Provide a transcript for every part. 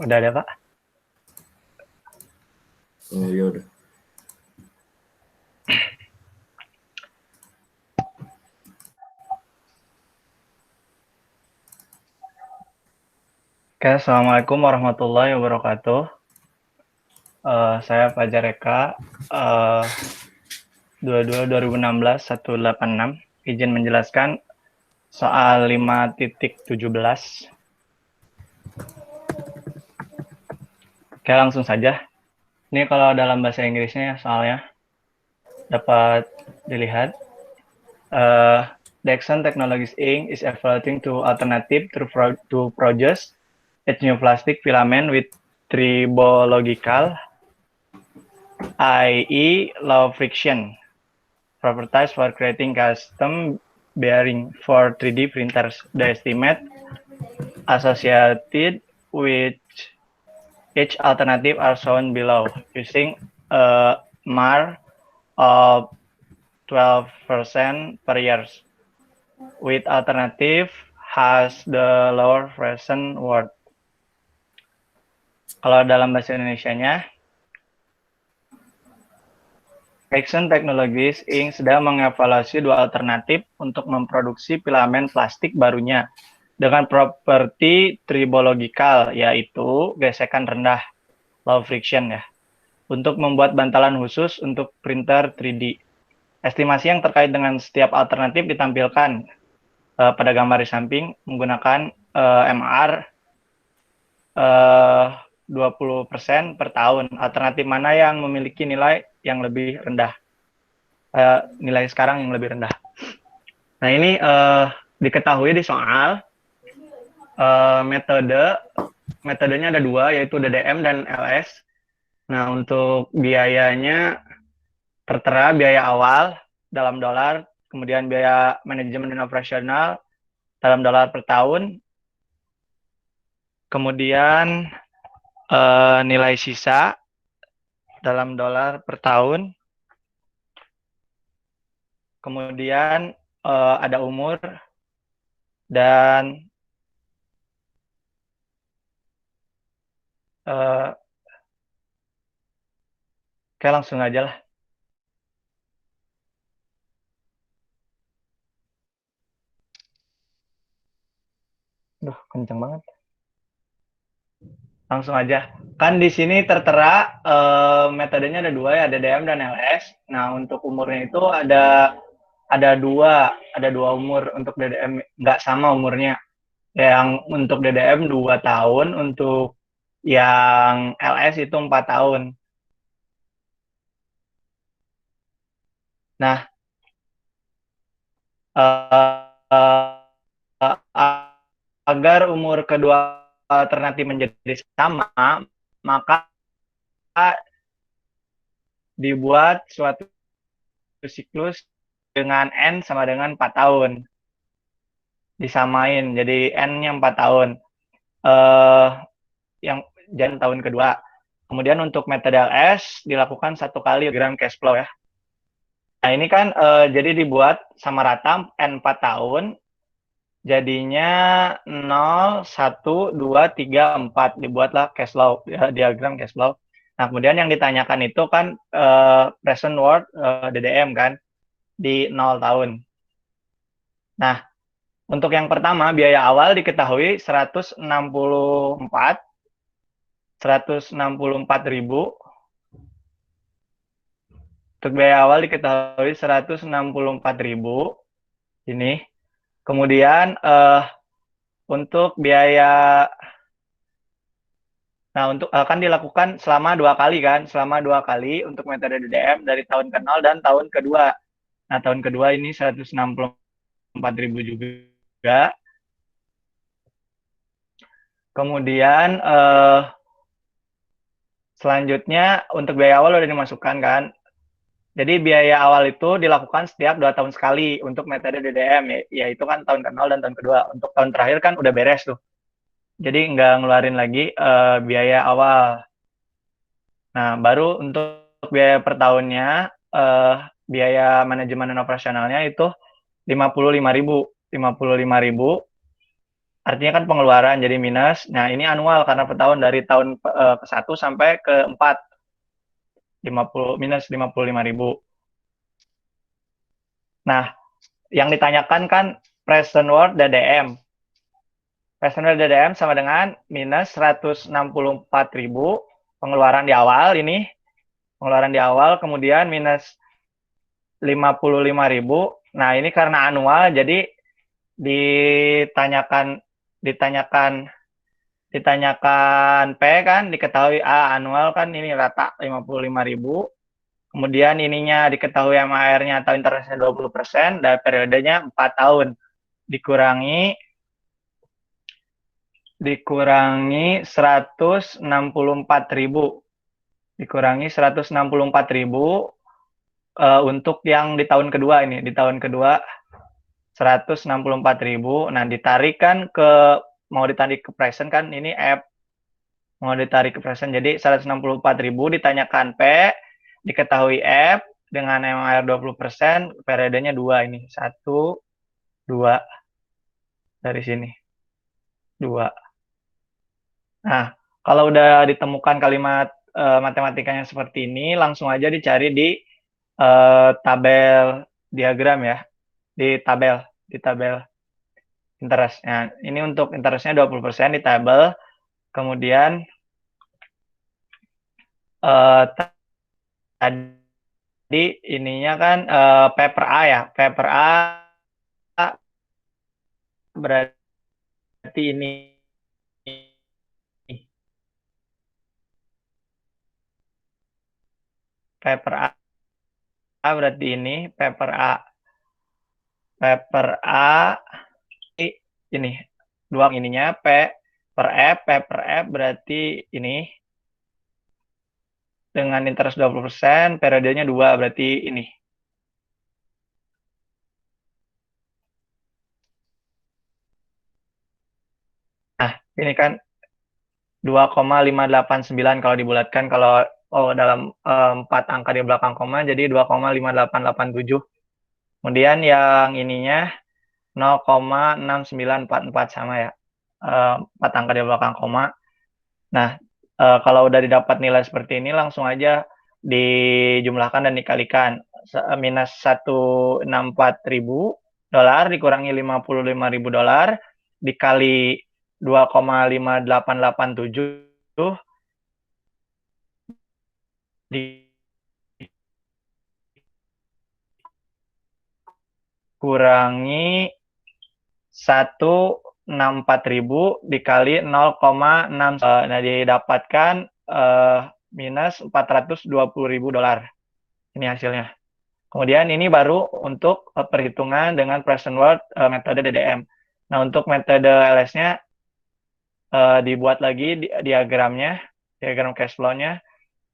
Udah ada, Pak? Oh ya udah. Oke, Assalamualaikum warahmatullahi wabarakatuh. Saya Fajar Eka, 22-2016-186. Izin menjelaskan soal 5.17. Oke, langsung saja. Ini kalau dalam bahasa Inggrisnya soalnya dapat dilihat. The Exxon Technologies Inc. is evaluating to alternative to produce its new plastic filament with tribological, i.e. low friction properties for creating custom bearing for 3D printers. The estimate associated with each alternative are shown below using a MAR of 12% per year. With alternative has the lower present worth. Kalau dalam bahasa Indonesianya, Exxon Technologies Inc. sedang mengevaluasi dua alternatif untuk memproduksi filamen plastik barunya dengan properti tribological, yaitu gesekan rendah, low friction ya, untuk membuat bantalan khusus untuk printer 3D. Estimasi yang terkait dengan setiap alternatif ditampilkan pada gambar di samping menggunakan MR 20% per tahun. Alternatif mana yang memiliki nilai yang lebih rendah? Nilai sekarang yang lebih rendah. Nah, ini diketahui di soal metodenya ada dua, yaitu DDM dan LS. Nah, untuk biayanya tertera biaya awal dalam dolar, kemudian biaya manajemen dan operasional dalam dolar per tahun, kemudian nilai sisa dalam dolar per tahun, kemudian ada umur, dan kayak langsung aja lah. Duh, kenceng banget. Langsung aja. Kan di sini tertera metodenya ada dua ya, DDM dan LS. Nah, untuk umurnya itu ada dua umur untuk DDM, nggak sama umurnya. Yang untuk DDM 2 tahun, untuk yang LS itu 4 tahun. Nah, agar umur kedua alternatif menjadi sama, maka dibuat suatu siklus dengan N sama dengan 4 tahun. Disamain, jadi N-nya 4 tahun. Yang jangan tahun kedua. Kemudian untuk metode LS dilakukan 1 kali gram cash flow ya. Nah, ini kan jadi dibuat sama rata N 4 tahun, jadinya 0, 1, 2, 3, 4. Dibuatlah cash flow, diagram cash flow. Nah, kemudian yang ditanyakan itu kan present worth DDM kan, di 0 tahun. Nah, untuk yang pertama, biaya awal diketahui 164.000. Untuk biaya awal diketahui 164.000. Ini. Kemudian untuk biaya, nah untuk akan dilakukan selama 2 kali kan, selama 2 kali untuk metode DDM dari tahun ke-0 dan tahun kedua. Nah, tahun kedua ini 164.000 juga. Kemudian selanjutnya untuk biaya awal udah dimasukkan kan. Jadi biaya awal itu dilakukan setiap 2 tahun sekali untuk metode DDM, yaitu kan tahun ke-0 dan tahun kedua. Untuk tahun terakhir kan udah beres tuh. Jadi nggak ngeluarin lagi biaya awal. Nah, baru untuk biaya per tahunnya, biaya manajemen dan operasionalnya itu 55.000. 55.000 artinya kan pengeluaran jadi minus. Nah, ini annual karena per tahun dari tahun ke-1 sampai ke-4, minus 55.000. Nah, yang ditanyakan kan present worth DDM. Present worth DDM sama dengan minus 164.000 pengeluaran di awal ini, pengeluaran di awal, kemudian minus 55.000. Nah, ini karena annual jadi ditanyakan ditanyakan ditanyakan P kan diketahui A annual kan ini rata 55.000. Kemudian ininya diketahui MAR-nya atau interestnya 20% dan periodenya 4 tahun dikurangi 164.000 dikurangi 164.000 untuk yang di tahun kedua ini di tahun kedua 164.000. Nah, ditarik kan mau ditarik ke present kan ini F mau ditarik ke present jadi 164.000 ditanyakan P diketahui F dengan MAR 20% periodenya 2 ini 1 2 dari sini 2. Nah, kalau udah ditemukan kalimat matematikanya seperti ini langsung aja dicari di tabel diagram ya di tabel interest. Nah, ini untuk interestnya 20% di tabel. Kemudian tadi ininya kan P per A ya. P per A berarti ini. P per A berarti ini. P per A. P per A ini. Dua ininya P per F. P per F berarti ini. Dengan interest 20%, periodenya 2 berarti ini. Nah, ini kan 2,589 kalau dibulatkan, kalau dalam 4 angka di belakang koma, jadi 2,5887. Kemudian yang ininya 0,6944 sama ya, 4 angka di belakang koma. Nah, kalau udah didapat nilai seperti ini, langsung aja dijumlahkan dan dikalikan. Minus 164.000 dolar dikurangi 55.000 dolar dikali 2,5887 dikurangi 164.000 dikali 0,6. Nah, didapatkan minus 420.000 dolar. Ini hasilnya. Kemudian ini baru untuk perhitungan dengan present worth metode DDM. Nah, untuk metode LS-nya dibuat lagi diagramnya, diagram cash flow-nya.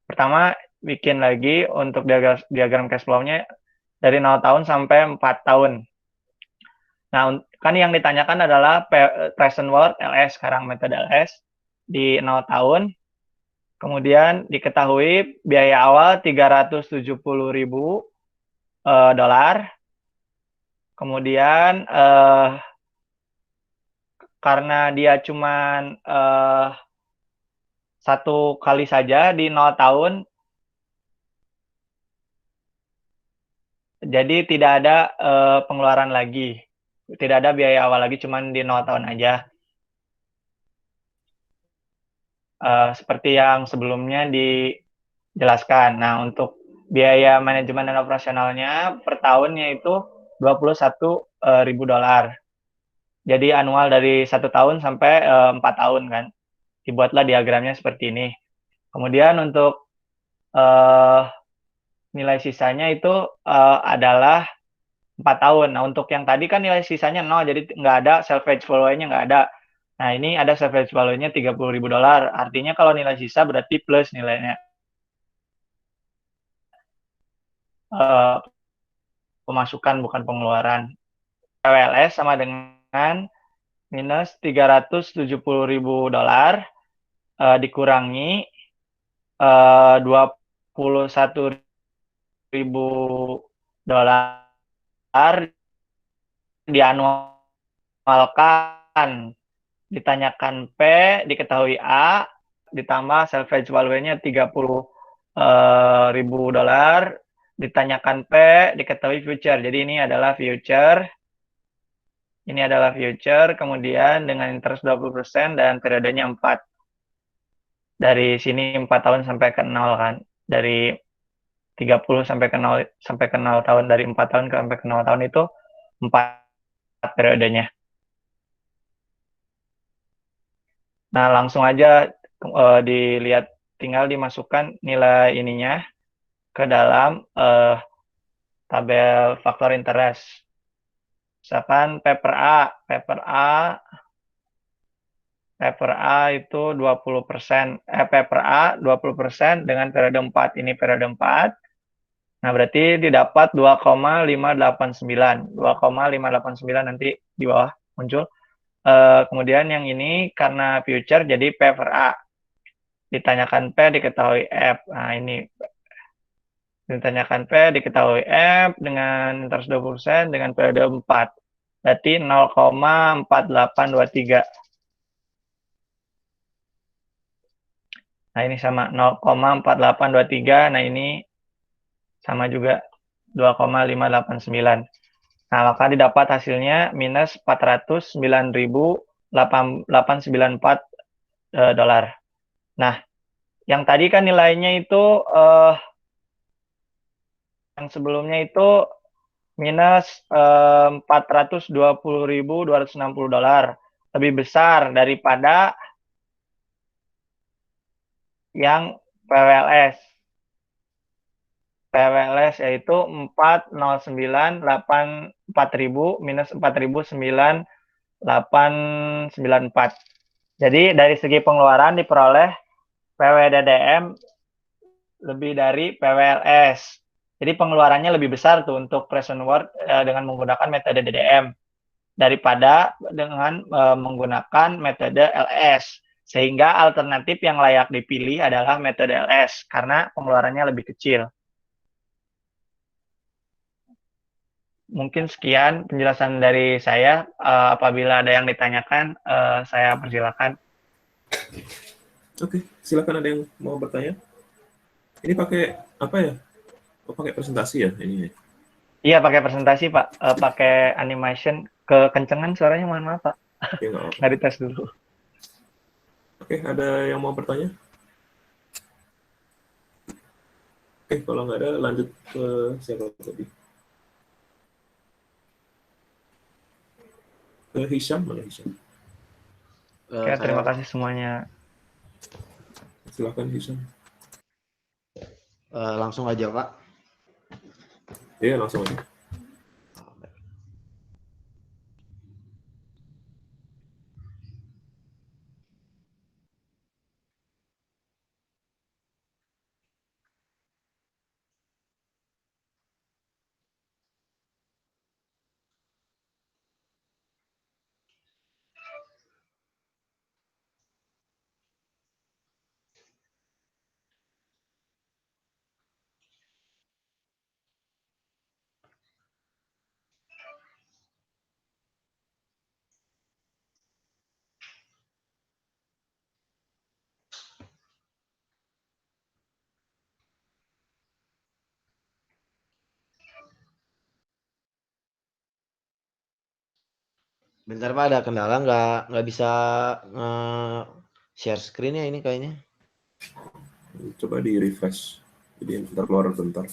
Pertama, bikin lagi untuk diagram cash flow-nya dari 0 tahun sampai 4 tahun. Nah, kan yang ditanyakan adalah present worth LS, sekarang metode LS di 0 tahun. Kemudian diketahui biaya awal 370.000 dolar. Kemudian karena dia cuman satu kali saja di 0 tahun, jadi tidak ada pengeluaran lagi. Tidak ada biaya awal lagi, cuman di 0 tahun aja. Seperti yang sebelumnya dijelaskan. Nah, untuk biaya manajemen dan operasionalnya per tahunnya itu 21.000 dolar. Jadi annual dari 1 tahun sampai 4 tahun kan. Dibuatlah diagramnya seperti ini. Kemudian untuk nilai sisanya itu adalah 4 tahun. Nah, untuk yang tadi kan nilai sisanya 0, jadi nggak ada salvage value-nya nggak ada. Nah, ini ada salvage value-nya 30.000 dolar. Artinya kalau nilai sisa berarti plus nilainya. Pemasukan bukan pengeluaran. WLS sama dengan minus 370.000 dolar dikurangi 21.000 dolar dianualkan ditanyakan P, diketahui A, ditambah salvage value-nya 30 ribu dolar, ditanyakan P, diketahui future. Jadi ini adalah future. Ini adalah future, kemudian dengan interest 20% dan periodenya 4. Dari sini 4 tahun sampai ke 0 kan. Dari 30 sampai ke 0 tahun, dari 4 tahun sampai ke 0 tahun itu 4 periodenya. Nah, langsung aja dilihat, tinggal dimasukkan nilai ininya ke dalam tabel faktor interest. Misalkan paper A itu 20%, paper A 20% dengan periode 4, ini periode 4. Nah, berarti didapat 2,589. 2,589 nanti di bawah muncul. Kemudian yang ini karena future jadi P per A. Ditanyakan P, diketahui F. Nah, ini ditanyakan P, diketahui F dengan interest 20% dengan periode 4. Berarti 0,4823. Nah, ini sama 0,4823. Nah, ini sama juga 2,589. Nah, maka didapat hasilnya minus 409.894 dolar. Nah, yang tadi kan nilainya itu yang sebelumnya itu minus 420.260 dolar. Lebih besar daripada yang PWLS. PWLS yaitu 409.84000 minus 4.994. Jadi dari segi pengeluaran diperoleh PWDDM lebih dari PWLS. Jadi pengeluarannya lebih besar tuh untuk present worth dengan menggunakan metode DDM daripada dengan menggunakan metode LS. Sehingga alternatif yang layak dipilih adalah metode LS karena pengeluarannya lebih kecil. Mungkin sekian penjelasan dari saya. Apabila ada yang ditanyakan, saya persilakan. Oke, silakan, ada yang mau bertanya? Ini pakai apa ya? Oh, pakai presentasi ya ini? Iya, pakai presentasi, Pak. Pakai animation. Kekencengan suaranya, mohon maaf, Pak. Ya, nggak apa. Nggak dites dulu. Oke, ada yang mau bertanya? Oke, kalau nggak ada, lanjut ke siapa tadi? Ke Hisham, mana Hisham? Oke, terima kasih semuanya. Silakan Hisham. Langsung aja, Pak. Iya, langsung aja. Bentar, Pak, ada kendala, nggak bisa share screen ya ini kayaknya. Coba di refresh. Jadi ntar keluar bentar.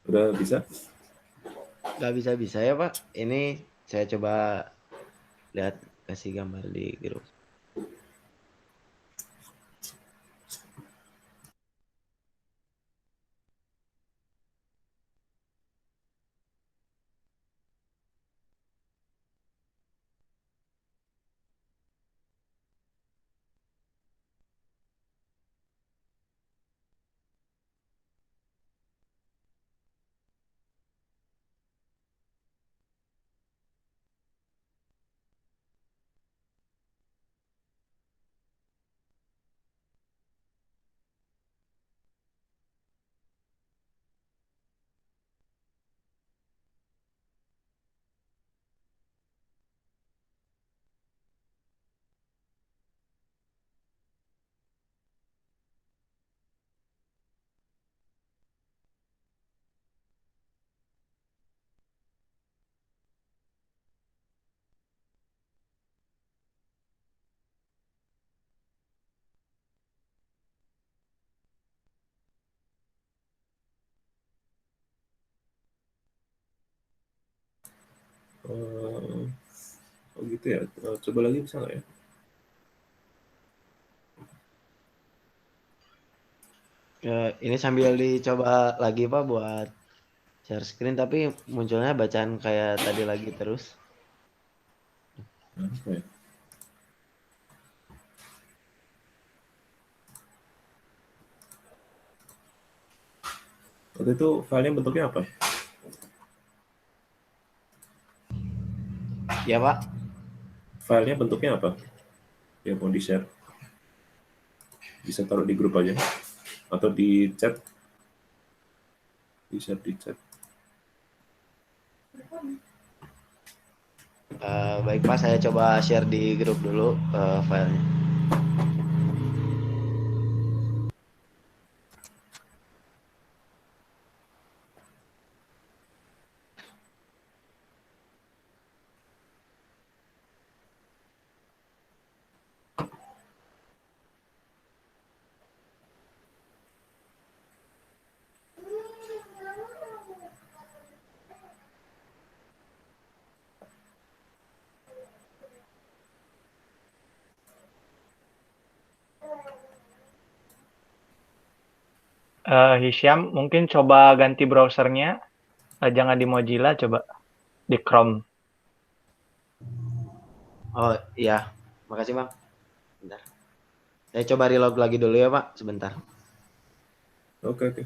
Udah bisa? Nggak bisa-bisa ya Pak. Ini saya coba lihat kasih gambar di grup. Eh, oh gitu ya. Coba lagi bisa nggak ya? Ini sambil dicoba lagi Pak buat share screen tapi munculnya bacaan kayak tadi lagi terus. Apa ya? Waktu itu filenya bentuknya apa? Ya Pak. Filenya bentuknya apa? Yang mau di-share? Bisa taruh di grup aja. Atau di chat. Di-share di chat. Baik Pak, saya coba share di grup dulu filenya. Hisham, mungkin coba ganti browsernya, jangan di Mozilla, coba di Chrome. Oh iya, makasih Bang. Bentar. Saya coba reload lagi dulu ya Pak, sebentar. Oke, oke.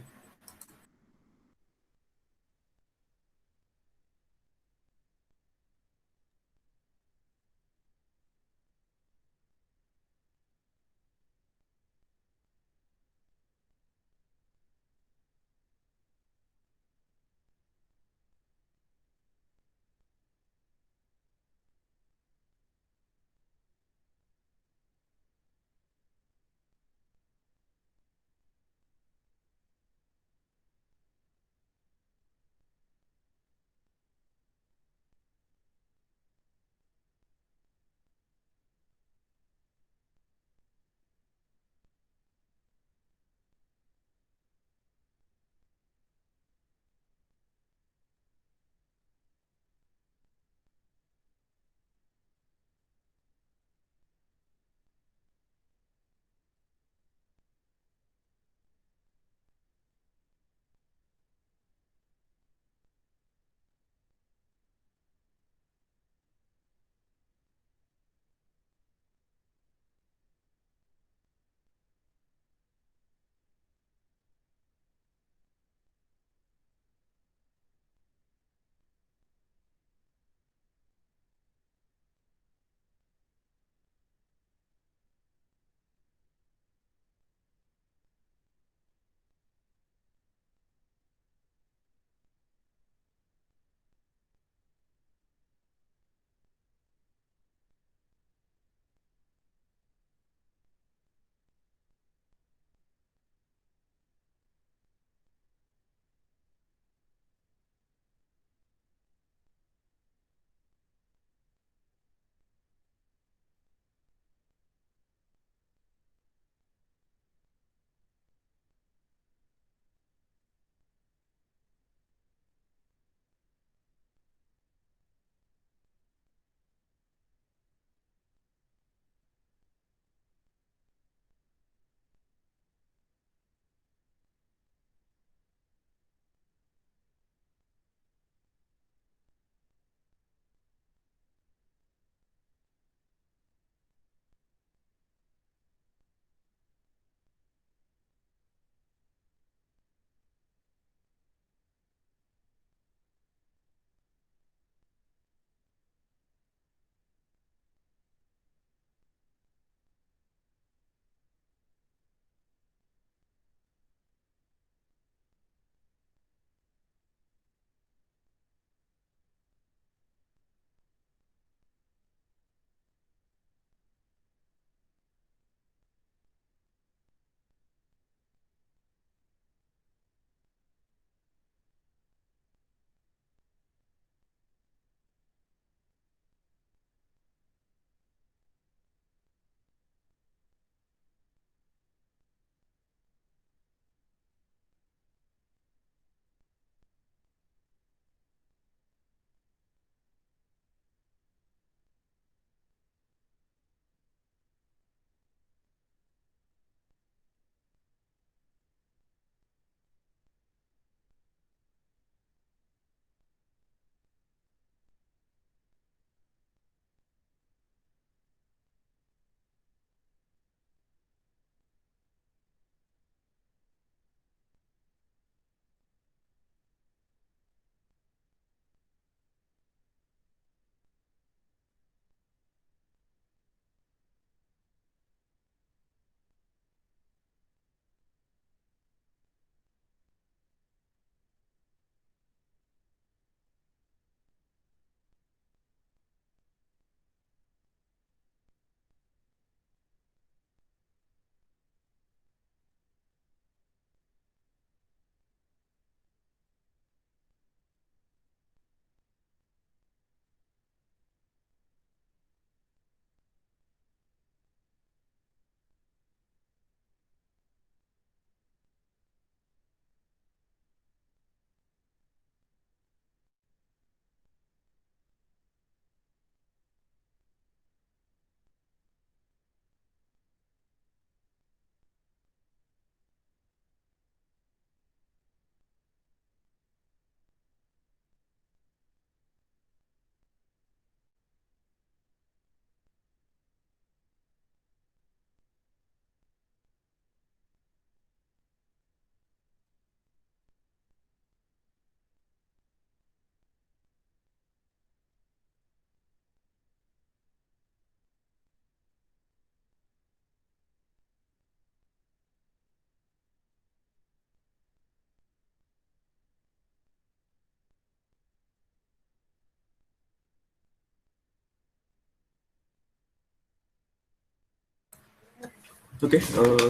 Oke,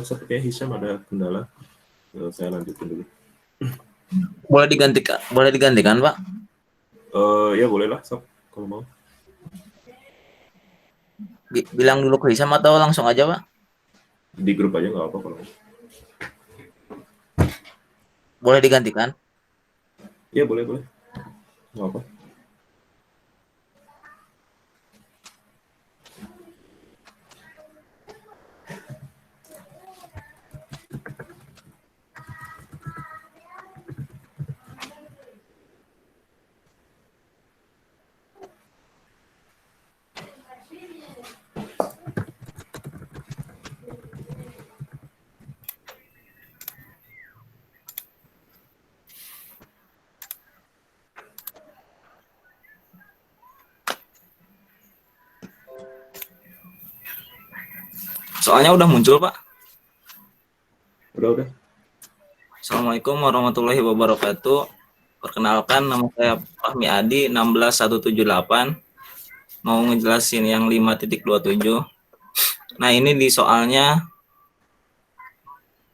sepertinya Hisham ada kendala. Saya lanjutin dulu. Boleh digantikan, Pak? Ya bolehlah, Sob, kalau mau. Bilang dulu ke Hisam atau langsung aja, Pak? Di grup aja nggak apa kalau mau. Boleh digantikan? Ya boleh, boleh. Nggak apa. Soalnya udah muncul, Pak. Udah. Assalamualaikum warahmatullahi wabarakatuh. Perkenalkan, nama saya Fahmi Adi, 16178. Mau ngejelasin yang 5.27. Nah, ini di soalnya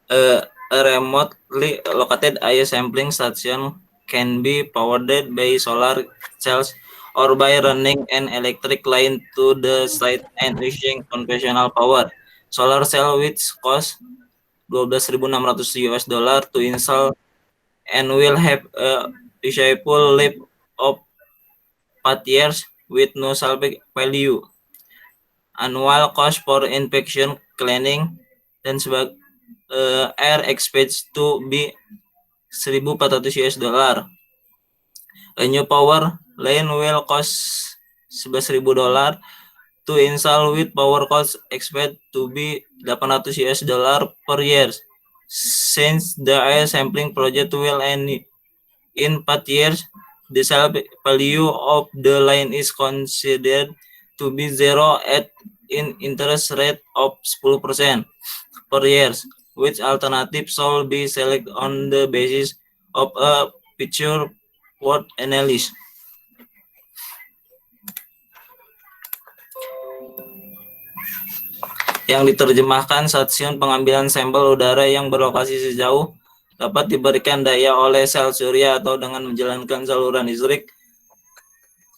a remotely located IO sampling station can be powered by solar cells or by running an electric line to the site and using conventional power. Solar cell which cost $12.600 to install and will have a useful life of 4 years with no salvage value. Annual cost for inspection, cleaning, dan air expected to be $1.400. A new power line will cost $11.000 to install with power cost expected to be $800 per year. Since the air sampling project will end in 4 years, the salvage value of the line is considered to be zero at an interest rate of 10% per year. Which alternative shall be selected on the basis of a future worth analysis. Yang diterjemahkan, stasiun pengambilan sampel udara yang berlokasi sejauh dapat diberikan daya oleh sel surya atau dengan menjalankan saluran listrik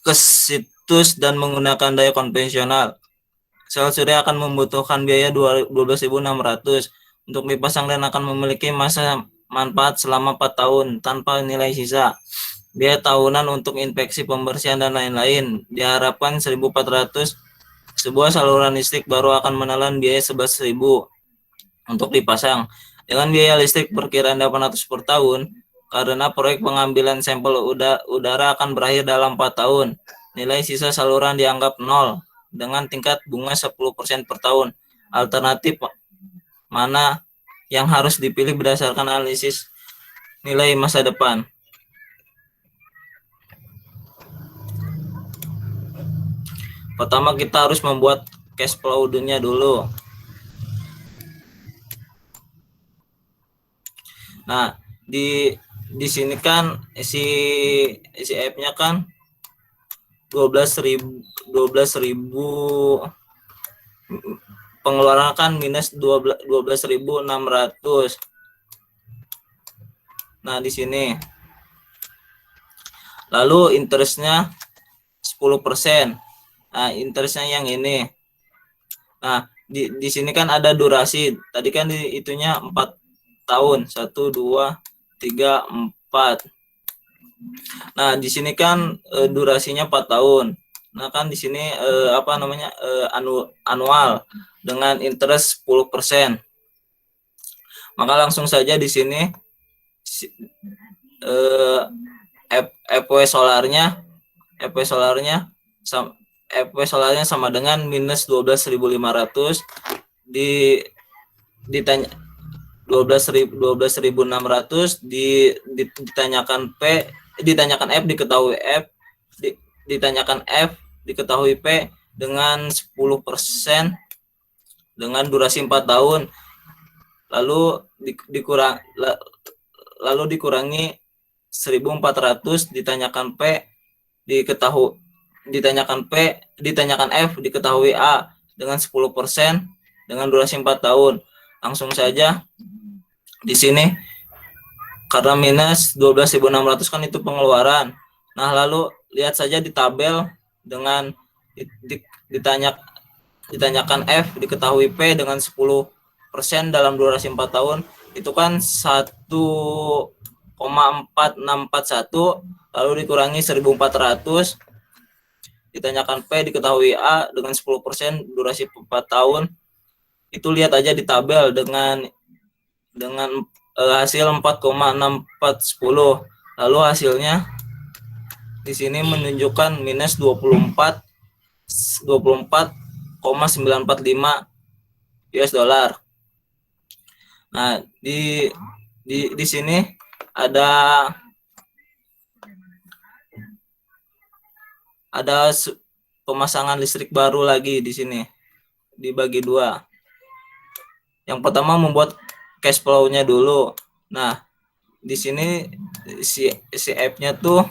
ke situs dan menggunakan daya konvensional. Sel surya akan membutuhkan biaya 12.600 untuk dipasang dan akan memiliki masa manfaat selama 4 tahun tanpa nilai sisa. Biaya tahunan untuk inspeksi, pembersihan, dan lain-lain diharapkan 1.400. Sebuah saluran listrik baru akan menelan biaya 11.000 untuk dipasang. Dengan biaya listrik perkiraan 800 per tahun, karena proyek pengambilan sampel udara akan berakhir dalam 4 tahun. Nilai sisa saluran dianggap 0 dengan tingkat bunga 10% per tahun. Alternatif mana yang harus dipilih berdasarkan analisis nilai masa depan? Pertama, kita harus membuat cash flow-nya dulu. Nah, di sini kan si F-nya kan 12.000 pengeluaran kan minus 12.600. Nah, di sini. Lalu interestnya 10%. Nah, interestnya yang ini. Nah, di sini kan ada durasi. Tadi kan itunya 4 tahun. 1, 2, 3, 4. Nah, di sini kan durasinya 4 tahun. Nah, kan di sini annual dengan interest 10%. Maka langsung saja di sini FW solarnya sama dengan minus 12.500 ditanya 12.600 ditanyakan F diketahui F ditanyakan F diketahui P dengan 10% dengan durasi 4 tahun, lalu dikurangi 1.400 ditanyakan F diketahui A dengan 10% dengan durasi 4 tahun, Langsung saja di sini karena minus 12.600 kan itu pengeluaran. Nah, lalu lihat saja di tabel dengan ditanyakan F, diketahui P dengan 10% dalam durasi 4 tahun, itu kan 1,4641 lalu dikurangi 1.400, ditanyakan P, diketahui A dengan 10% durasi 4 tahun. Itu lihat aja di tabel dengan hasil 4,6410. Lalu hasilnya di sini menunjukkan minus 24,945 US dollar. Nah, di sini ada pemasangan listrik baru lagi di sini, dibagi dua. Yang pertama membuat cash flow-nya dulu. Nah, di sini si F-nya tuh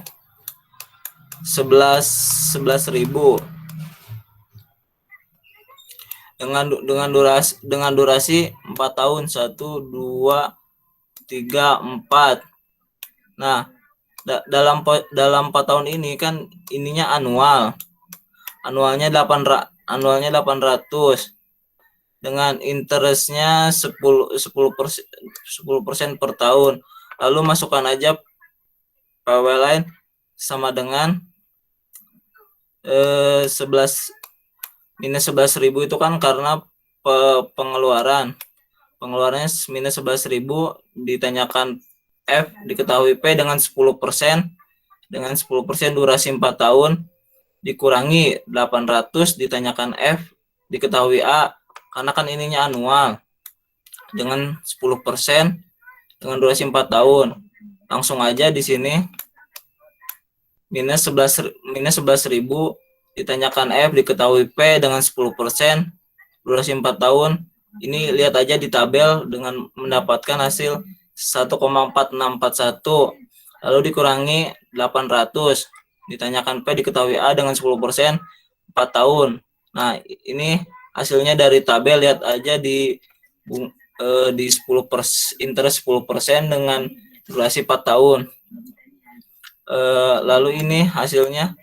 11.000 dengan durasi 4 tahun, 1 2 3 4. Nah, dalam 4 tahun ini kan ininya annualnya 800 dengan interestnya 10% per tahun. Lalu masukkan aja PW lain sama dengan minus 11.000 itu kan karena pengeluarannya minus 11.000, ditanyakan F, diketahui P dengan 10% durasi 4 tahun, dikurangi 800, ditanyakan F, diketahui A karena kan ininya annual dengan 10% dengan durasi 4 tahun. Langsung aja di sini minus 11.000, ditanyakan F, diketahui P dengan 10% durasi 4 tahun. Ini lihat aja di tabel dengan mendapatkan hasil 1,4641, lalu dikurangi 800, ditanyakan P, diketahui A dengan 10% 4 tahun. Nah, ini hasilnya dari tabel, lihat aja di 10% interest 10% dengan durasi 4 tahun. Lalu ini hasilnya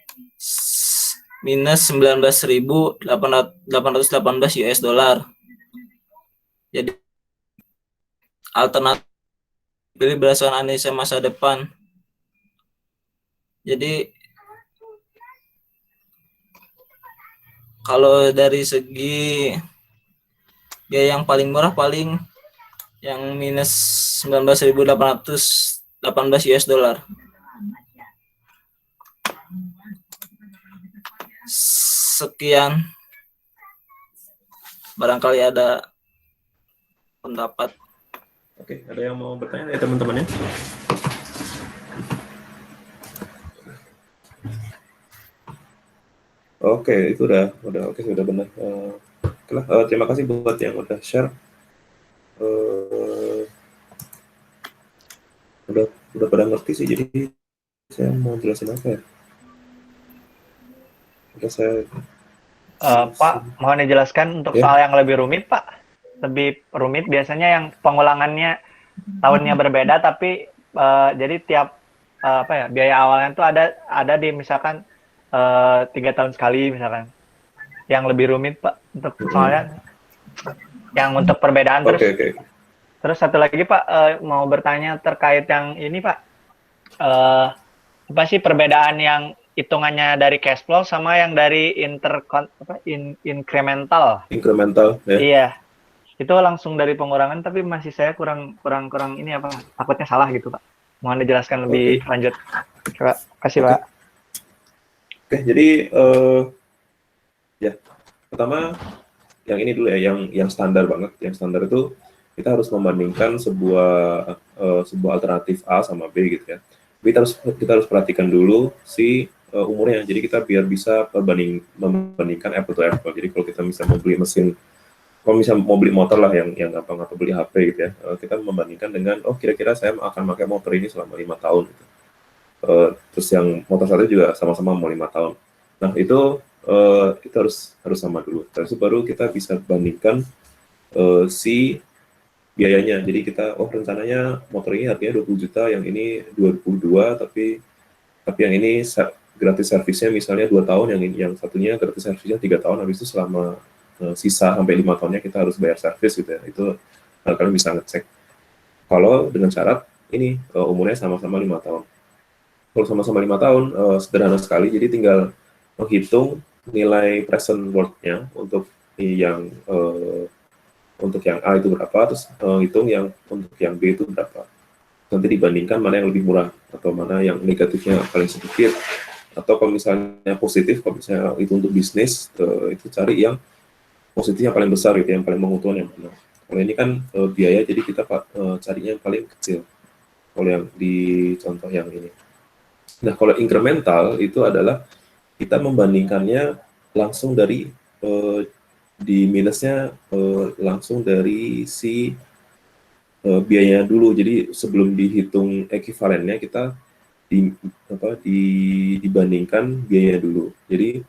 minus 19.818 US dollar. Jadi alternatif pilih berdasarkan analisa masa depan. Jadi kalau dari segi biaya yang paling murah paling yang minus 19.818 US dollar. Sekian, barangkali ada pendapat. Oke, ada yang mau bertanya ya teman-teman ya? Oke, itu udah oke, sudah benar. Terima kasih buat yang udah share. Udah pada ngerti sih, jadi saya mau jelasin apa ya? Pak, mohon dijelaskan untuk soal yang lebih rumit, Pak. Lebih rumit biasanya yang pengulangannya tahunnya berbeda, tapi jadi tiap biaya awalnya itu ada di misalkan 3 tahun sekali misalkan. Yang lebih rumit, Pak, untuk soalnya yang untuk perbedaan. Terus satu lagi, Pak, mau bertanya terkait yang ini, Pak. Apa sih perbedaan yang hitungannya dari cash flow sama yang dari incremental? Incremental, ya. Iya. Itu langsung dari pengurangan, tapi masih saya kurang ini apa? Takutnya salah gitu, Pak. Mohon dijelaskan lebih lanjut. Terima kasih, Pak. Oke, jadi ya pertama yang ini dulu ya, yang standar banget. Yang standar itu kita harus membandingkan sebuah alternatif A sama B gitu ya. Kita harus perhatikan dulu si umurnya. Jadi kita biar bisa membandingkan apple to apple. Jadi kalau kita misalnya mau beli mesin, kalau misalnya mau beli motor lah yang gampang, atau beli HP gitu ya, kita membandingkan dengan kira-kira saya akan pakai motor ini selama 5 tahun gitu. Terus yang motor satu juga sama-sama mau 5 tahun. Nah, itu kita harus sama dulu. Terus baru kita bisa bandingkan si biayanya. Jadi kita rencananya motor ini harganya 20 juta, yang ini 22, tapi yang ini gratis servisnya misalnya 2 tahun, yang satunya gratis servisnya 3 tahun, habis itu selama sisa sampai 5 tahunnya kita harus bayar servis gitu ya. Itu kalian bisa ngecek. Kalau dengan syarat ini umurnya sama-sama 5 tahun. Kalau sama-sama 5 tahun, sederhana sekali, jadi tinggal menghitung nilai present worth-nya untuk yang A itu berapa, terus hitung yang untuk yang B itu berapa. Nanti dibandingkan mana yang lebih murah atau mana yang negatifnya paling sedikit, atau kalau misalnya positif, kalau misalnya itu untuk bisnis, itu cari yang positifnya paling besar gitu, yang paling menguntungkan yang mana. Kalau ini kan biaya, jadi kita carinya yang paling kecil. Kalau yang di contoh yang ini. Nah, kalau incremental itu adalah kita membandingkannya langsung dari di minusnya langsung dari si biayanya dulu. Jadi sebelum dihitung ekuivalennya kita dibandingkan biayanya dulu. Jadi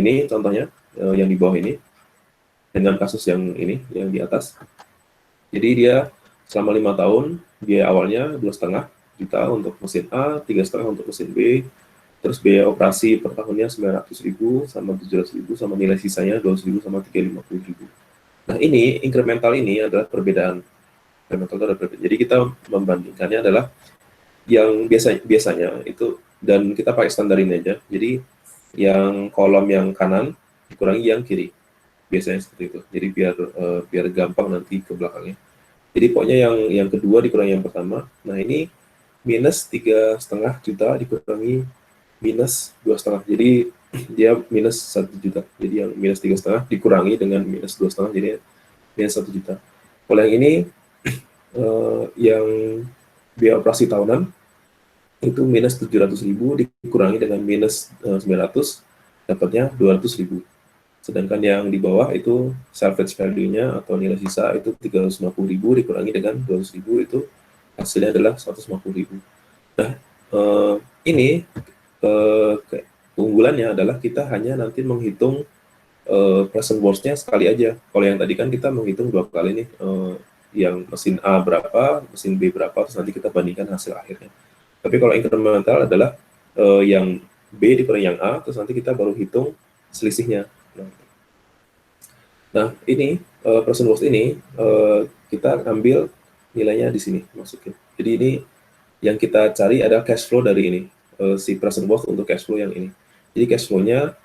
ini contohnya yang di bawah ini dengan kasus yang ini yang di atas. Jadi dia selama 5 tahun biaya awalnya 2,5 juta untuk mesin A, 3,5 untuk mesin B, terus biaya operasi per tahunnya 900.000 sama 700.000 sama nilai sisanya 200.000 sama 350.000. Nah, ini incremental ini adalah perbedaan. Jadi kita membandingkannya adalah yang biasanya itu, dan kita pakai standar ini aja. Jadi yang kolom yang kanan dikurangi yang kiri. Biasanya seperti itu. Jadi biar gampang nanti ke belakangnya. Jadi pokoknya yang kedua dikurangi yang pertama. Nah, ini minus 3,5 juta dikurangi minus 2,5. Jadi dia minus 1 juta. Jadi yang minus 3,5 dikurangi dengan minus 2,5, jadi minus 1 juta. Kalau yang ini yang biaya operasi tahunan itu minus 700.000 dikurangi dengan minus 900, dapatnya 200.000. Sedangkan yang di bawah itu salvage value-nya atau nilai sisa itu 350.000 dikurangi dengan 200.000, itu hasilnya adalah 150.000. Nah, ini keunggulannya adalah kita hanya nanti menghitung present worth-nya sekali aja. Kalau yang tadi kan kita menghitung 2 kali nih, yang mesin A berapa, mesin B berapa, terus nanti kita bandingkan hasil akhirnya. Tapi kalau incremental adalah yang B dikurangi yang A, terus nanti kita baru hitung selisihnya. Nah, ini present worth ini kita ambil nilainya di sini, masukin. Jadi ini yang kita cari adalah cash flow dari ini, si present worth untuk cash flow yang ini. Jadi cash flow-nya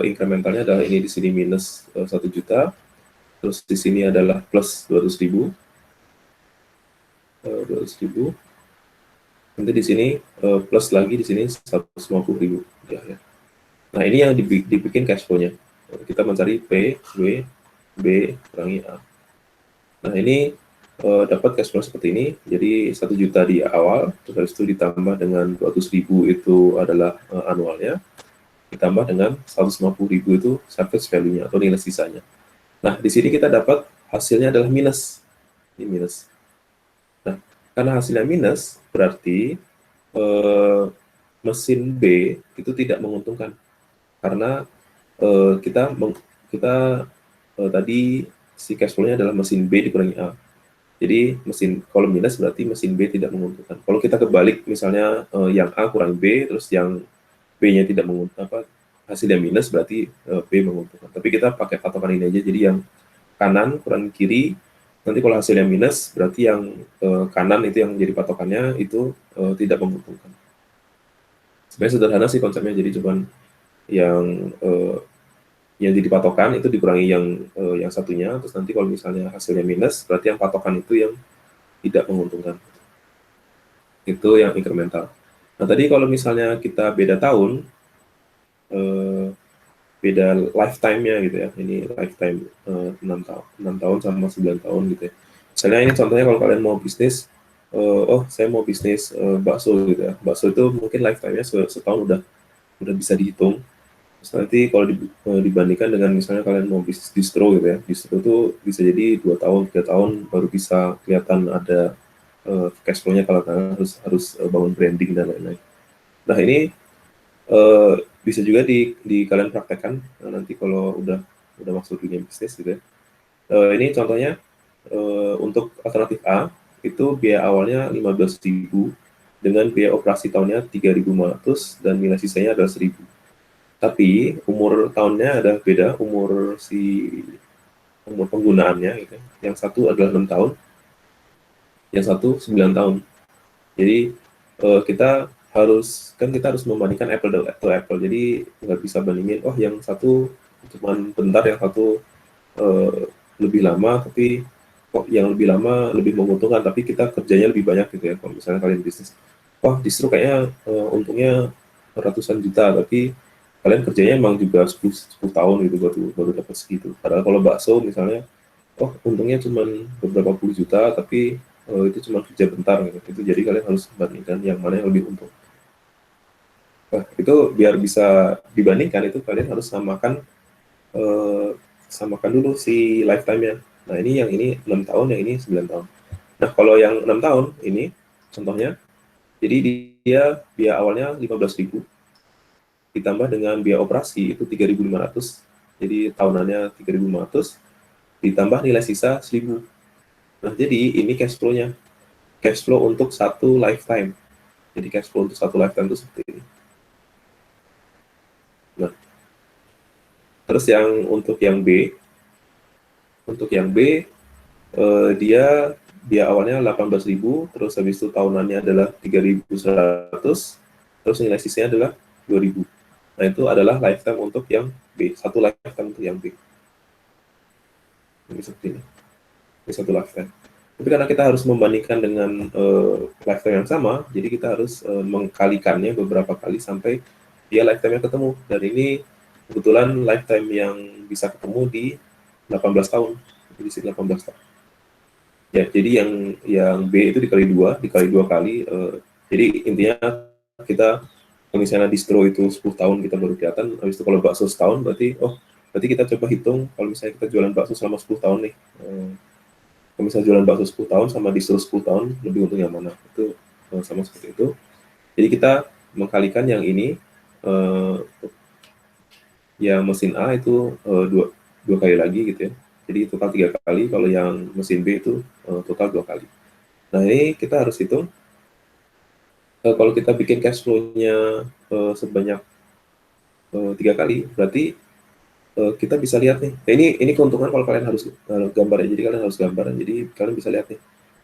incrementalnya adalah ini di sini minus 1 juta, terus di sini adalah plus 200.000. 200.000. Nanti di sini plus lagi di sini 150.000 ya. Nah, ini yang dibikin cash flow-nya. Kita mencari P, W, B kurangi A. Nah, ini dapat cash flow seperti ini. Jadi 1 juta di awal, terus habis itu ditambah dengan 200.000 itu adalah anualnya, ditambah dengan 150.000 itu salvage value-nya atau nilai sisanya. Nah, di sini kita dapat hasilnya adalah minus. Ini minus. Nah, karena hasilnya minus, berarti mesin B itu tidak menguntungkan. Karena kita tadi si cash flow-nya adalah mesin B dikurangi A. Jadi kalau minus berarti mesin B tidak menguntungkan. Kalau kita kebalik, misalnya yang A kurang B, terus yang B-nya tidak menguntungkan, hasilnya minus berarti B menguntungkan. Tapi kita pakai patokan ini aja. Jadi yang kanan kurang kiri, nanti kalau hasilnya minus berarti yang kanan itu yang jadi patokannya itu tidak menguntungkan. Sebenarnya sederhana sih konsepnya. Jadi cuman yang jadi patokan itu dikurangi yang satunya, terus nanti kalau misalnya hasilnya minus berarti yang patokan itu yang tidak menguntungkan. Itu yang incremental. Nah, tadi kalau misalnya kita beda tahun, beda lifetime-nya gitu ya. Ini lifetime 6 tahun sama 9 tahun gitu ya. Misalnya ini contohnya kalau kalian mau bisnis, saya mau bisnis bakso gitu ya. Bakso itu mungkin lifetime-nya setahun udah bisa dihitung. Terus nanti kalau dibandingkan dengan misalnya kalian mau bisnis distro gitu ya, distro itu bisa jadi 2 tahun, 3 tahun baru bisa kelihatan ada cash flow-nya kalau kalian harus bangun branding dan lain-lain. Nah, ini bisa juga di kalian praktekkan nanti kalau udah masuk dunia bisnis gitu ya. Ini contohnya untuk alternatif A itu biaya awalnya 15.000 dengan biaya operasi tahunnya 3.500 dan nilai sisanya adalah 1.000. Tapi umur tahunnya ada beda, umur penggunaannya gitu. Yang satu adalah 6 tahun, yang satu 9 tahun. Jadi kita harus membandingkan apple to apple. Jadi nggak bisa bandingin, oh yang satu cuma bentar, yang satu lebih lama, tapi kok yang lebih lama lebih menguntungkan, tapi kita kerjanya lebih banyak gitu ya. Kalau misalnya kalian bisnis, wah justru kayaknya untungnya ratusan juta, tapi kalian kerjanya emang juga 10 tahun gitu baru dapat segitu. Padahal kalau bakso misalnya, oh untungnya cuma beberapa puluh juta, tapi itu cuma kerja bentar gitu. Itu jadi kalian harus bandingkan yang mana yang lebih untung. Nah, itu biar bisa dibandingkan, itu kalian harus samakan dulu si lifetime-nya. Nah, yang ini 6 tahun, yang ini 9 tahun. Nah, kalau yang 6 tahun ini contohnya, jadi dia biaya awalnya 15.000 ditambah dengan biaya operasi itu 3.500. Jadi tahunannya 3.500 ditambah nilai sisa 1.000. Nah, jadi ini cash flow-nya. Cash flow untuk satu lifetime. Jadi cash flow untuk satu lifetime itu seperti ini. Nah, terus untuk yang B, dia awalnya 18.000, terus habis itu tahunannya adalah 3.100, terus nilai sisanya adalah 2.000. Nah, itu adalah lifetime untuk yang B, satu lifetime untuk yang B. Ini seperti ini. Ini satu lifetime. Tapi karena kita harus membandingkan dengan lifetime yang sama, jadi kita harus mengkalikannya beberapa kali sampai dia lifetime-nya ketemu. Dan ini kebetulan lifetime yang bisa ketemu di 18 tahun. Di sini 18 tahun. Ya, jadi yang B itu dikali dua kali. Jadi intinya kita, kalau misalnya distro itu 10 tahun kita baru kelihatan, habis itu kalau bakso setahun berarti kita coba hitung kalau misalnya kita jualan bakso selama 10 tahun nih. Kalau misalnya jualan bakso 10 tahun sama distro 10 tahun, lebih untung yang mana? Itu sama seperti itu. Jadi kita mengkalikan yang ini, yang mesin A itu dua kali lagi gitu ya. Jadi total 3 kali, kalau yang mesin B itu total 2 kali. Nah, ini kita harus hitung, kalau kita bikin cash flow-nya sebanyak 3 kali, berarti kita bisa lihat nih. Nah, ini keuntungan kalau kalian harus gambar ya. Jadi kalian harus gambar. Jadi kalian bisa lihat nih.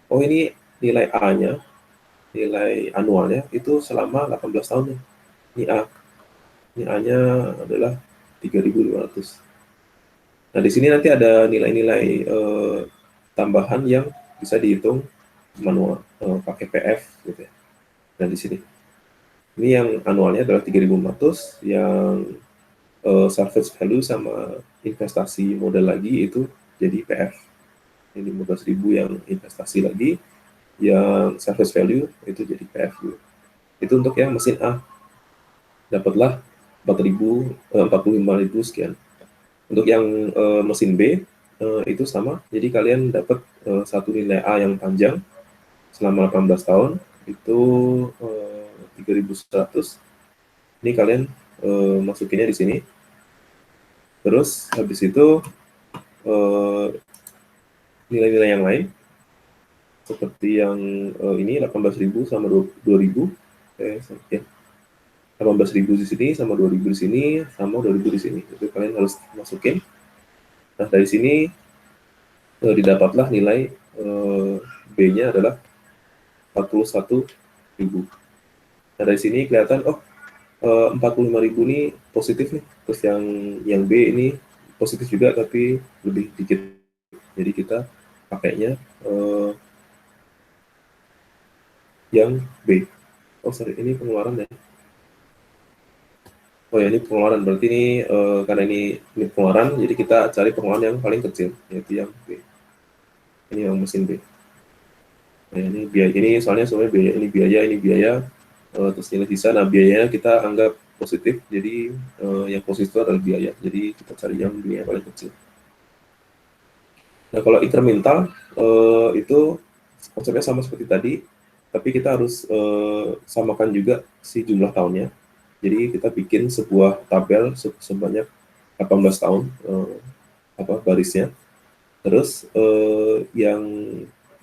Oh, ini nilai A-nya, nilai anualnya itu selama 18 tahun nih. Ini A. Ini A-nya adalah 3.500. Nah, di sini nanti ada nilai-nilai tambahan yang bisa dihitung manual pakai PF gitu ya. Nah, di sini. Ini yang anualnya adalah 3.500, yang salvage value sama investasi modal lagi itu jadi PF. Ini 15.000 yang investasi lagi, yang salvage value itu jadi PF juga. Itu untuk yang mesin A. Dapatlah 45.000 sekian. Untuk yang mesin B itu sama, jadi kalian dapat satu nilai A yang panjang selama 18 tahun itu 3.100. Ini kalian masukinnya di sini. Terus habis itu nilai-nilai yang lain seperti yang ini 18.000 sama 2.000. 18.000 di sini sama 2.000 di sini sama 2.000 di sini. Itu kalian harus masukin. Nah, dari sini didapatlah nilai B-nya adalah 41.000. Nah, dari sini kelihatan 45.000 ini positif nih. Terus yang B ini positif juga tapi lebih dikit. Jadi kita pakainya yang B. Oh, sorry, ini pengeluaran ya. Oh ya, ini pengeluaran, berarti ini karena ini pengeluaran, jadi kita cari pengeluaran yang paling kecil, yaitu yang B. Ini yang mesin B. Nah, ini biaya, ini soalnya semuanya biaya, ini biaya, terus nilai sisa. Nah, biayanya kita anggap positif, jadi yang positif itu adalah biaya. Jadi kita cari yang biaya paling kecil. Nah, kalau incremental itu konsepnya sama seperti tadi, tapi kita harus samakan juga si jumlah tahunnya. Jadi kita bikin sebuah tabel sebanyak 18 tahun barisnya. Terus yang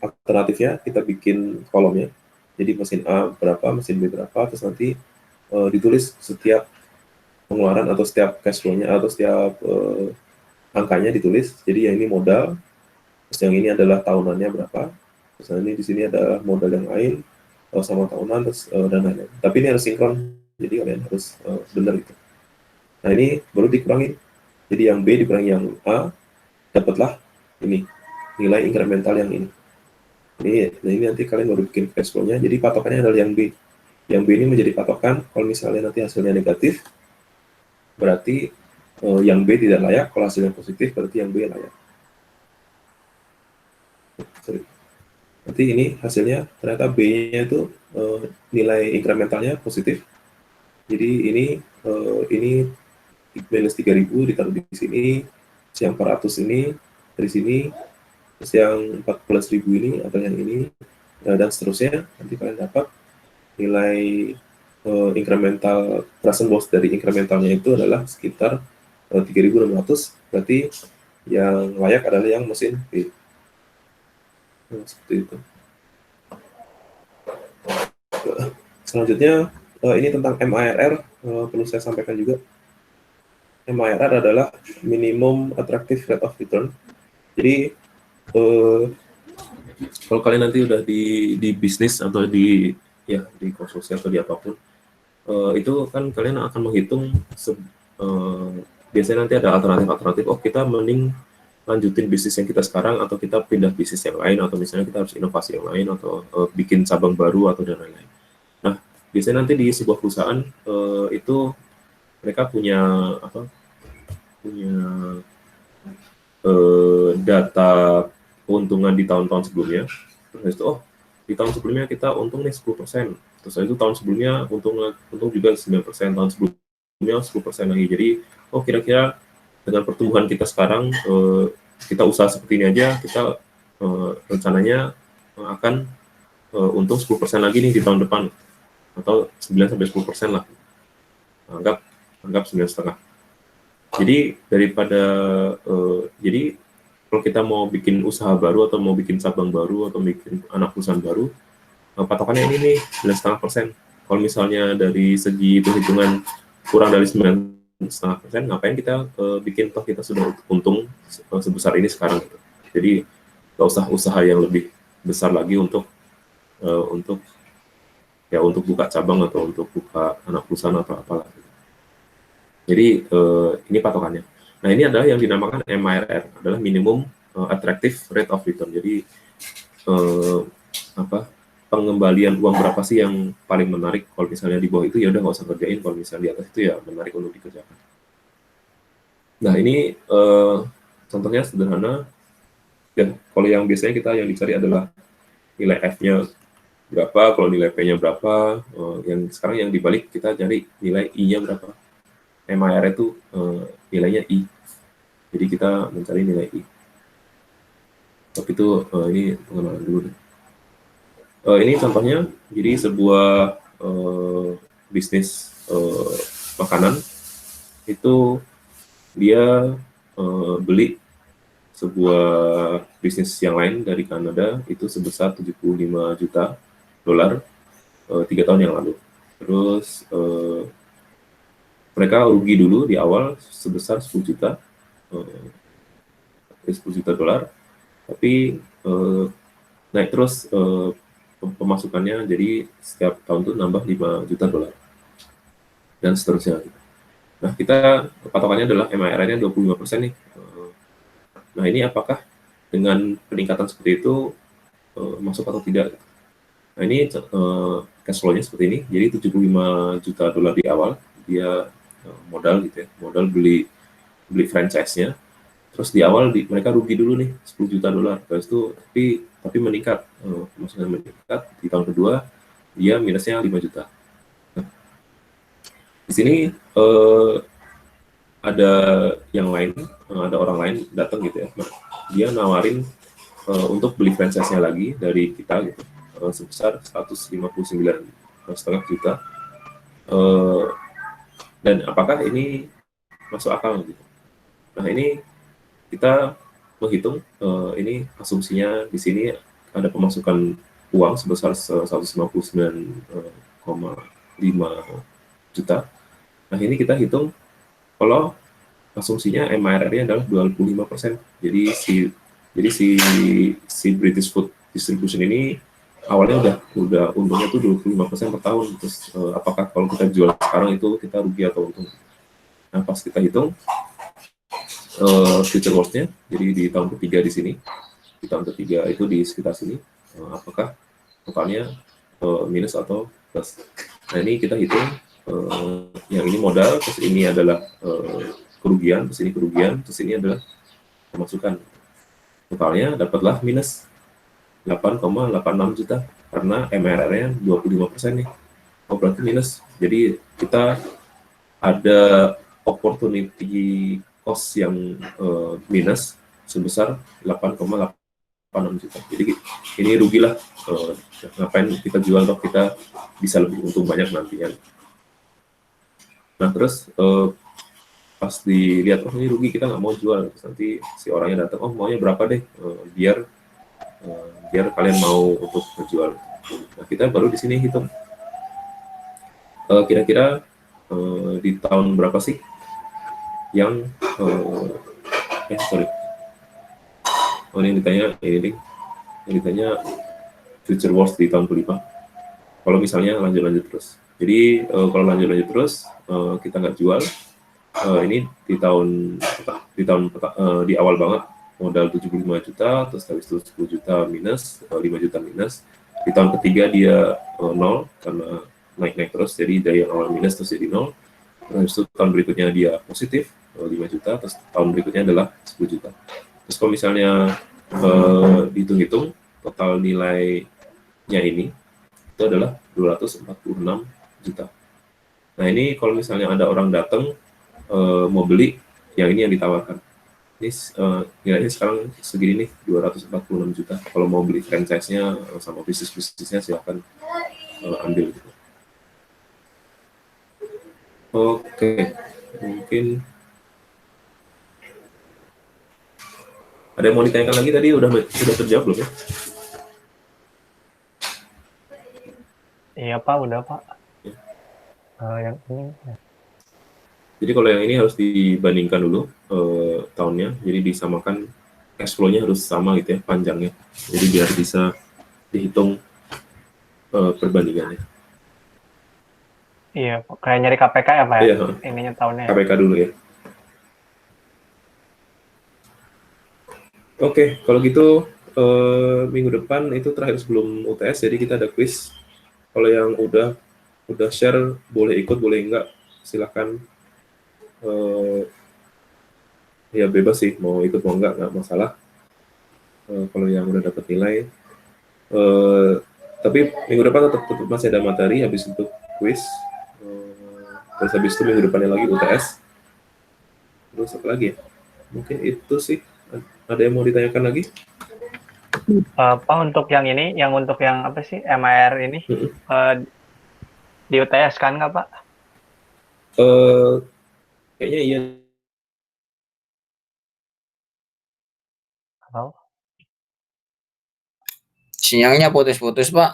alternatifnya kita bikin kolomnya. Jadi mesin A berapa, mesin B berapa, terus nanti ditulis setiap pengeluaran atau setiap cash flow-nya atau setiap angkanya ditulis. Jadi yang ini modal, terus yang ini adalah tahunannya berapa, terus ini di sini ada modal yang lain sama tahunan, terus dan lain-lain. Tapi ini harus sinkron, jadi kalian harus benar itu. Nah ini baru dikurangin. Jadi yang B dikurangi yang A, dapatlah ini nilai incremental yang ini. Nah ini nanti kalian baru bikin cash flow-nya. Jadi patokannya adalah yang B. Yang B ini menjadi patokan. Kalau misalnya nanti hasilnya negatif, berarti yang B tidak layak. Kalau hasilnya positif, berarti yang B layak. Sorry. Nanti ini hasilnya ternyata B-nya itu nilai incrementalnya positif. Jadi ini minus 3.000 ditaruh di sini, yang 400 ini dari sini, terus yang 14.000 ini atau yang ini, dan seterusnya. Nanti kalian dapat nilai incremental present loss dari incrementalnya itu adalah sekitar 3.600. Berarti yang layak adalah yang mesin B. Seperti itu. Selanjutnya ini tentang MARR, perlu saya sampaikan juga. MARR adalah minimum attractive rate of return. Jadi kalau kalian nanti udah di bisnis atau di konstruksi atau di apapun, itu kan kalian akan menghitung biasanya nanti ada alternatif. Oh, kita mending lanjutin bisnis yang kita sekarang, atau kita pindah bisnis yang lain, atau misalnya kita harus inovasi yang lain, atau bikin cabang baru atau dan lain-lain. Nah, biasanya nanti di sebuah perusahaan itu mereka punya data keuntungan di tahun-tahun sebelumnya. Terus itu di tahun sebelumnya kita untung nih 10%. Terus itu tahun sebelumnya untung juga 9%, tahun sebelumnya 10% lagi. Jadi kira-kira dengan pertumbuhan kita sekarang, kita usaha seperti ini aja, kita rencananya akan untung 10% lagi nih di tahun depan, atau 9-10% lah. Anggap 9,5. Jadi daripada jadi kalau kita mau bikin usaha baru atau mau bikin cabang baru atau bikin anak perusahaan baru, patokannya ini nih 9,5%. Kalau misalnya dari segi perhitungan kurang dari 9,5%, ngapain kita bikin, toh kita sudah untung sebesar ini sekarang gitu. Jadi nggak usah usaha yang lebih besar lagi untuk buka cabang atau untuk buka anak perusahaan atau apalah. Jadi ini patokannya. Nah ini adalah yang dinamakan MARR, adalah minimum attractive rate of return. Jadi pengembalian uang berapa sih yang paling menarik? Kalau misalnya di bawah itu ya udah nggak usah kerjain, kalau misalnya di atas itu ya menarik untuk dikerjakan. Nah ini contohnya sederhana. Ya, kalau yang biasanya kita yang dicari adalah nilai F-nya berapa, kalau nilai P-nya berapa. Yang sekarang yang dibalik kita cari nilai I-nya berapa. MARR itu nilainya I. Jadi kita mencari nilai I. Tapi itu ini pengenalan dulu deh. Ini contohnya, jadi sebuah bisnis makanan itu dia beli sebuah bisnis yang lain dari Kanada itu sebesar 75 juta dolar 3 tahun yang lalu. Terus mereka rugi dulu di awal sebesar 10 juta dolar, tapi naik terus pemasukannya, jadi setiap tahun tuh nambah 5 juta dolar dan seterusnya. Nah, kita patokannya adalah MARR-nya 25% nih. Nah, ini apakah dengan peningkatan seperti itu masuk atau tidak? Nah, ini cash flow-nya seperti ini. Jadi 75 juta dolar di awal, dia modal gitu ya, modal beli franchise-nya. Terus di awal mereka rugi dulu nih 10 juta dolar. Terus itu tapi meningkat, maksudnya meningkat di tahun kedua dia minusnya 5 juta. Nah, di sini ada yang lain, ada orang lain datang gitu ya. Nah, dia nawarin untuk beli franchise-nya lagi dari kita gitu, sebesar 159,5 juta. Dan apakah ini masuk akal gitu? Nah, ini kita menghitung ini asumsinya di sini ada pemasukan uang sebesar 159,5 juta. Nah, ini kita hitung kalau asumsinya MRR-nya adalah 25%. Jadi si British Food Distribution ini awalnya udah untungnya tuh 25% per tahun. Terus apakah kalau kita jual sekarang itu kita rugi atau untung? Nah, pas kita hitung future worst-nya, jadi di tahun ketiga di sini, di tahun ketiga itu di sekitar sini, apakah totalnya minus atau plus. Nah, ini kita hitung yang ini modal, terus ini adalah kerugian, terus ini kerugian, terus ini adalah pemasukan. Totalnya dapatlah minus 8,86 juta karena MRR-nya 25% nih. Oh, berarti minus. Jadi kita ada opportunity cost yang minus sebesar 8,86 juta. Jadi ini rugilah. Ngapain kita jual kalau kita bisa lebih untung banyak nantinya. Nah, terus pas dilihat, oh ini rugi, kita nggak mau jual. Terus nanti si orangnya datang, oh maunya berapa deh, biar kalian mau untuk menjual. Nah, kita baru di sini hitung kira-kira di tahun berapa sih yang oh ini ditanya yang ditanya future worst di tahun kelima. Kalau misalnya lanjut terus. Jadi kalau lanjut terus kita nggak jual. Ini di awal banget modal 75 juta, terus habis itu 10 juta minus, 5 juta minus. Di tahun ketiga dia 0 karena naik terus, jadi dari yang awal minus terus jadi 0. Terus itu tahun berikutnya dia positif 5 juta, terus tahun berikutnya adalah 10 juta. Terus kalau misalnya dihitung-hitung total nilainya ini itu adalah 246 juta. Nah, ini kalau misalnya ada orang datang mau beli, yang ini yang ditawarkan. Ini nilainya sekarang segini nih, 246 juta. Kalau mau beli franchise-nya sama bisnisnya silahkan ambil. Oke, mungkin ada yang mau ditanyakan lagi tadi, udah terjawab belum ya? Iya Pak, udah Pak. Yang ini. Jadi kalau yang ini harus dibandingkan dulu tahunnya, jadi disamakan cash flow-nya harus sama gitu ya, panjangnya. Jadi biar bisa dihitung perbandingannya. Iya, kayak nyari KPK ya Pak? Iya, ininya tahunnya. KPK dulu ya. Oke, kalau gitu minggu depan itu terakhir sebelum UTS, jadi kita ada quiz. Kalau yang udah share boleh ikut, boleh enggak, silakan. Ya bebas sih, mau ikut mau enggak masalah. Kalau yang udah dapat nilai, tapi minggu depan tetap masih ada materi, habis itu quiz, terus habis itu minggu depannya lagi UTS. Terus apa lagi ya? Mungkin itu sih. Ada yang mau ditanyakan lagi? Pak, untuk yang ini, untuk yang apa sih, MR ini, di UTS kan nggak Pak? Kayaknya iya. Halo? Sinyalnya putus-putus, Pak.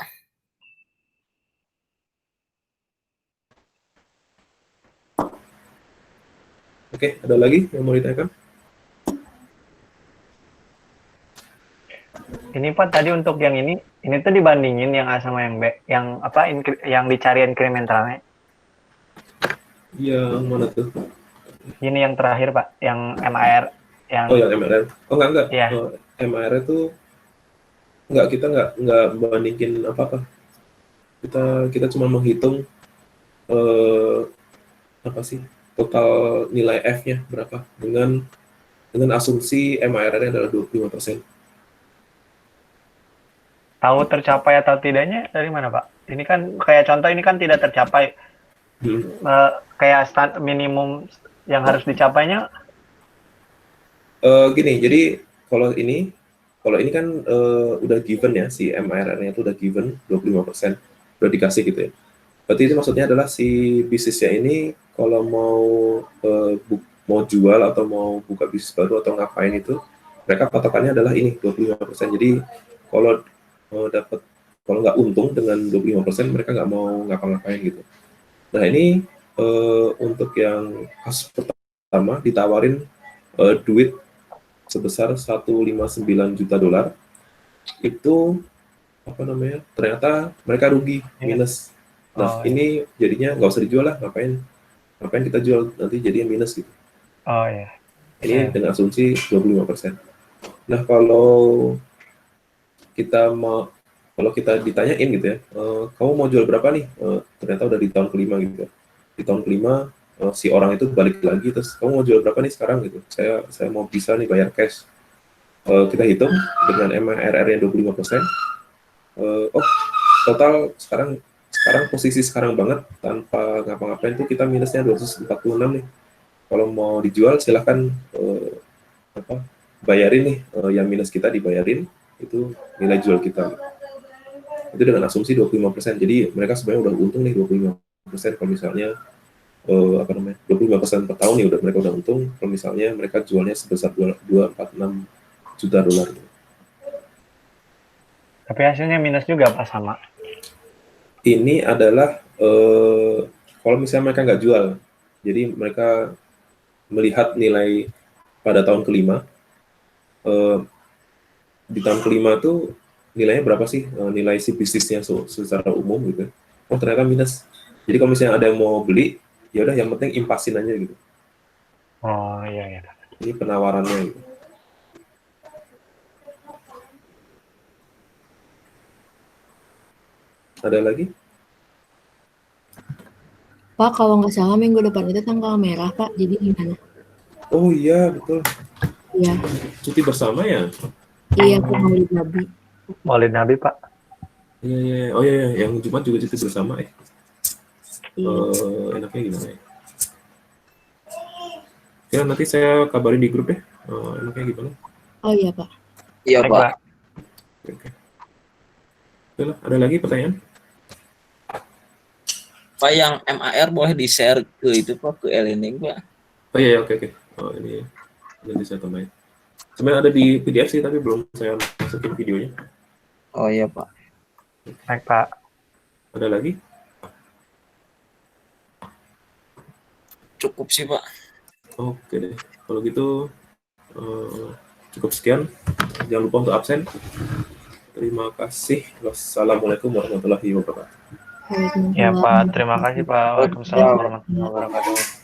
Oke, ada lagi yang mau ditanyakan? Ini Pak, tadi untuk yang ini tuh dibandingin yang A sama yang B, yang apa, yang dicari incrementalnya. Yang mana tuh? Ini yang terakhir Pak, yang MAR. Oh, yang MRR. Oh, enggak. Iya. MRR itu enggak, kita enggak membandingin apa-apa. Kita cuma menghitung apa sih? Total nilai F-nya berapa dengan asumsi MRR-nya adalah 25%. Tahu tercapai atau tidaknya dari mana Pak? Ini kan kayak contoh, ini kan tidak tercapai. Kayak minimum yang harus dicapainya. Gini, jadi kalau ini kan udah given ya, si MRR-nya itu udah given 25%, udah dikasih gitu ya. Berarti itu maksudnya adalah si bisnisnya ini kalau mau jual atau mau buka bisnis baru atau ngapain itu, mereka patokannya adalah ini 25%. Jadi kalau dapat kalau nggak untung dengan 25%, mereka nggak mau ngapa-ngapain gitu. Nah ini untuk yang kasus pertama ditawarin duit sebesar 159 juta dolar, itu apa namanya, ternyata mereka rugi, minus. Nah ini jadinya nggak usah dijual lah, ngapain kita jual, nanti jadinya minus gitu. Oh ya. Ini dengan asumsi 25%. Nah kalau kita ditanyain gitu ya, kamu mau jual berapa nih? Ternyata udah di tahun kelima gitu. Di tahun kelima si orang itu balik lagi, terus kamu mau jual berapa nih sekarang gitu? Saya mau bisa nih bayar cash. Kita hitung dengan MRR-nya 25%. Oh, total sekarang posisi sekarang banget tanpa ngapa-ngapain tuh kita minusnya 246 nih. Kalau mau dijual silahkan bayarin nih, yang minus kita dibayarin, itu nilai jual kita. Itu dengan asumsi 25%. Jadi mereka sebenarnya udah untung nih 25% kalau misalnya 25% per tahun nih mereka udah untung kalau misalnya mereka jualnya sebesar 246 juta dolar. Tapi hasilnya minus juga Pak sama. Ini adalah kalau misalnya mereka nggak jual, jadi mereka melihat nilai pada tahun kelima, di tahun kelima tuh nilainya berapa sih, nilai si bisnisnya secara umum gitu. Oh ternyata minus. Jadi kalau misalnya ada yang mau beli, ya udah yang penting impasin aja gitu. Oh iya. Ini penawarannya gitu. Ada lagi? Pak, kalau nggak salah minggu depan itu tanggal merah, Pak. Jadi gimana? Oh iya, betul. Iya. Cuti bersama ya? Iya, Pak, Maulid Nabi. Maulid Nabi, Pak. Iya. Oh iya, yang Jumat juga cuti bersama ya? Iya. Enaknya gimana ya? Ya, nanti saya kabarin di grup ya. Enaknya gimana? Oh iya, Pak. Iya, Baik, Pak. Pak. Oke. Oke, ada lagi pertanyaan? Pak, yang MAR boleh di-share ke itu Pak, ke e-learning Pak. Oh iya, oke. Oh, ini nanti saya tambahin. Sebenarnya ada di PDF sih, tapi belum saya masukin videonya. Oh iya Pak. Baik, Pak. Ada lagi? Cukup sih Pak. Oke deh. Kalau gitu cukup sekian. Jangan lupa untuk absen. Terima kasih. Wassalamualaikum warahmatullahi wabarakatuh. Ya Pak, terima kasih Pak. Waalaikumsalam warahmatullahi wabarakatuh.